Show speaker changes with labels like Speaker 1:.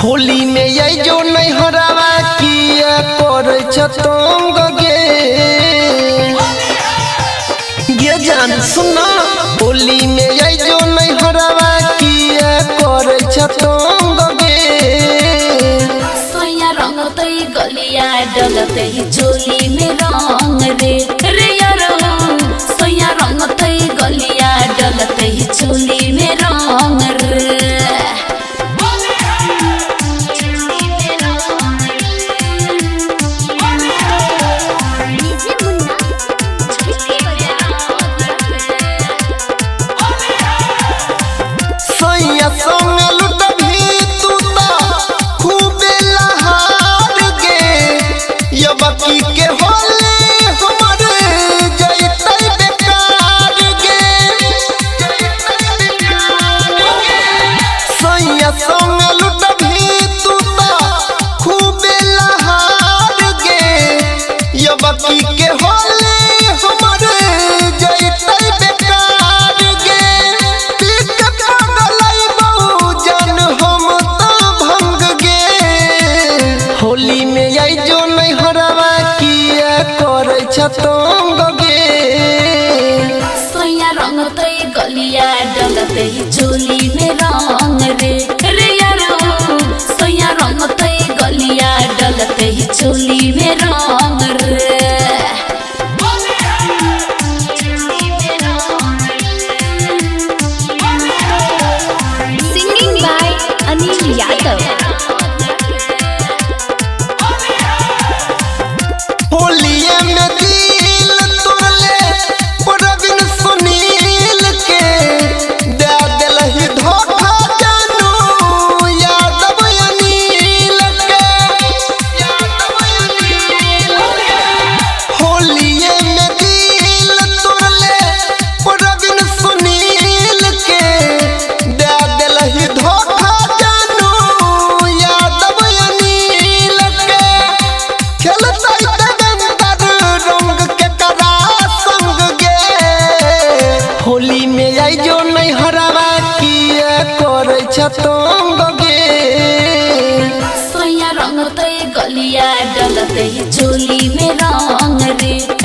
Speaker 1: होली में ये जो नहीं हरावा किया करे छतंग गे जान सुना। होली में ये जो नहीं हरावा किया करे छतंग गे।
Speaker 2: सोया रंग तई गलिया डलते ही चोली में रंग रे रे यारो। सोया रंग तई गलिया डलते ही चोली में रंग रे।
Speaker 1: होली में ये जो नहीं हरावा किया करे छतंग गे।
Speaker 2: सोया रंग तई गलिया डलते ही चोली में रंग रे रे यारो। सोया रंग तई गलिया डलते ही चोली में रंग रे।
Speaker 3: Singing by Anil Yadav.
Speaker 1: होलिये में दिल तोड़ले प्रवीण सुनील के दे दिलहि धोखा जानू यादव अनिल के। होलिये में दिल तोड़ले प्रवीण सुनील के दे दिलहि धोखा जानू यादव अनिल के। खेलता होली में आई जो नहीं हरावा किया करे छतंग गे।
Speaker 2: सोया रंग तई गलिया डलते ही चोली में रंग रे।